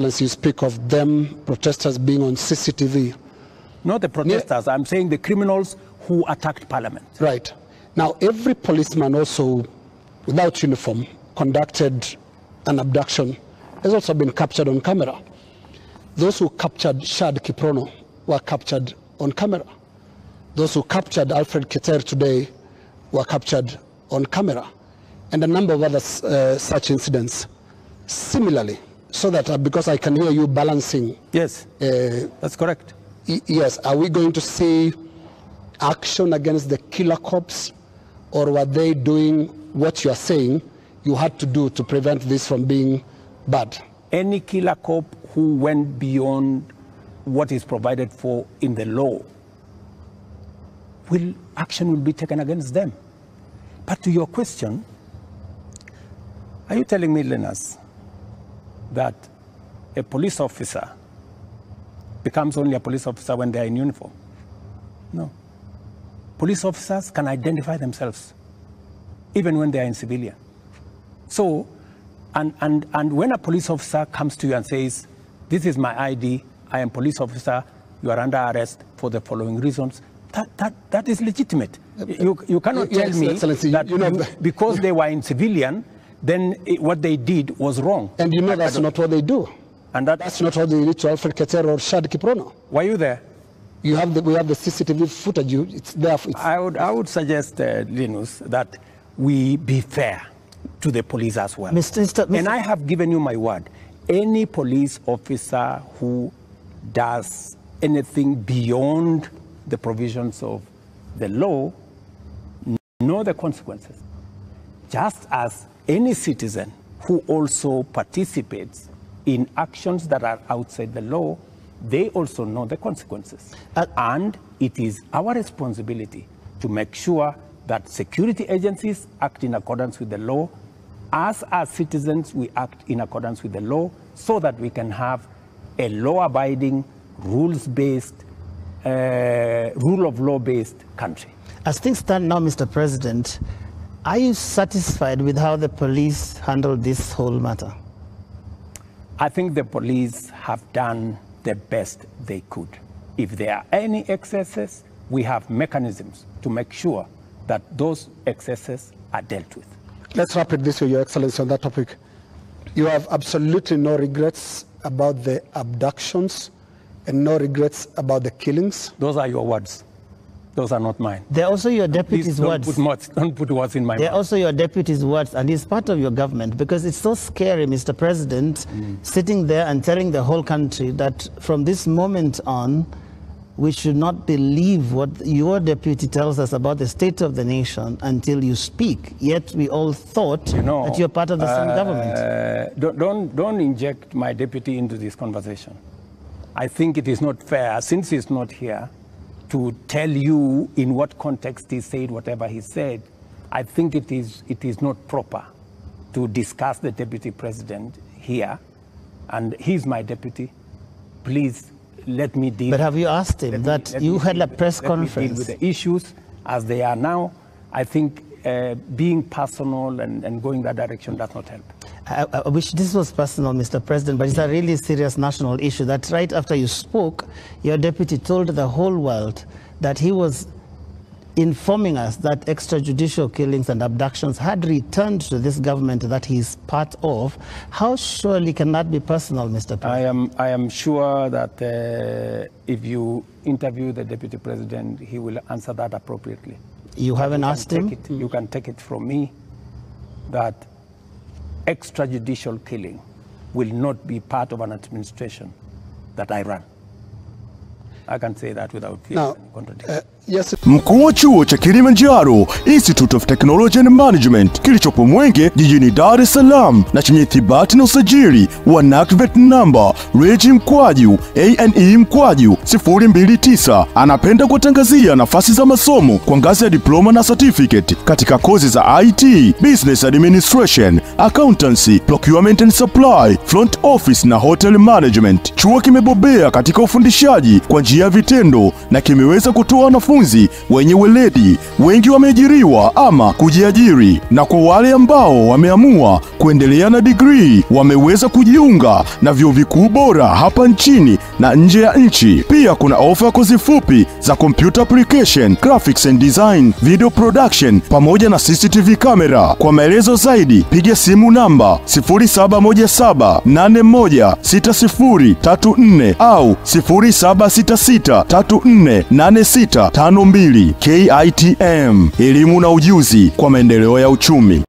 Unless you speak of them, protesters being on CCTV. Not the protesters, I'm saying the criminals who attacked Parliament. Right. Now, every policeman also, without uniform, conducted an abduction, has also been captured on camera. Those who captured Shad Kiprono were captured on camera. Those who captured Alfred Keter today were captured on camera. And a number of other such incidents. Similarly, so that because I can hear you balancing. Yes, that's correct. Yes, are we going to see action against the killer cops, or were they doing what you are saying you had to do to prevent this from being bad? Any killer cop who went beyond what is provided for in the law, action will be taken against them. But to your question, are you telling me, Linus, that a police officer becomes only a police officer when they are in uniform? No. Police officers can identify themselves even when they are in civilian. So, and when a police officer comes to you and says, this is my ID, I am police officer, you are under arrest for the following reasons, that is legitimate. You cannot tell me that because they were in civilian, then what they did was wrong. And you know that's not what they do. And that's not what they did to Alfred Keter or Shad Kiprono. Were you there? We have the CCTV footage. It's there. I would suggest, Linus, that we be fair to the police as well. Mr. And I have given you my word. Any police officer who does anything beyond the provisions of the law know the consequences. Just as any citizen who also participates in actions that are outside the law, they also know the consequences. And it is our responsibility to make sure that security agencies act in accordance with the law. As citizens, we act in accordance with the law so that we can have a law-abiding, rules-based, rule of law-based country. As things stand now, Mr. President, are you satisfied with how the police handled this whole matter? I think the police have done the best they could. If there are any excesses, we have mechanisms to make sure that those excesses are dealt with. Let's wrap it this way, Your Excellency, on that topic. You have absolutely no regrets about the abductions and no regrets about the killings? Those are your words. Those are not mine. They're also your deputy's words. Don't put words in my mouth. They're also your deputy's words, and he's part of your government, because it's so scary, Mr. President, sitting there and telling the whole country that from this moment on, we should not believe what your deputy tells us about the state of the nation until you speak. Yet we all thought that you're part of the same government. Don't inject my deputy into this conversation. I think it is not fair, since he's not here, to tell you in what context he said whatever he said. I think it is not proper to discuss the deputy president here, and he's my deputy. Please let me deal. But have you asked him that you had a press conference? With the issues as they are now. I think being personal and going that direction does not help. I wish this was personal, Mr. President, but it's a really serious national issue that right after you spoke, your deputy told the whole world that he was informing us that extrajudicial killings and abductions had returned to this government that he's part of. How surely can that be personal, Mr. President? I am sure that if you interview the deputy president, he will answer that appropriately. You haven't asked him? You can take it from me that extrajudicial killing will not be part of an administration that I run. I can say that without fear. Yes. Mkuu wa chuo cha Kilimanjaro Institute of Technology and Management kilichopo Mwenge jijini Dar es Salaam na chenye thibati na usajili wa NACVET number REG/ANE/029 anapenda kutangazia nafasi za masomo kwa ngazi ya diploma na certificate katika kozi za IT, Business Administration, Accountancy, Procurement and Supply, Front Office na Hotel Management. Chuo kimebobea katika ufundishaji kwa njia ya vitendo na kimeweza kutoa wanafunzi wanafunzi wenye weledi, wengi wameajiriwa ama kujiajiri, na kwa wale ambao wameamua kuendelea na degree wameweza kujiunga na vyuo vikuu bora hapa nchini na nje ya nchi. Pia kuna ofa ya kozi fupi za computer application, graphics and design, video production pamoja na CCTV camera. Kwa maelezo zaidi piga simu namba 0717816034 au 0766348652. KITM, elimu na ujuzi kwa maendeleo ya uchumi.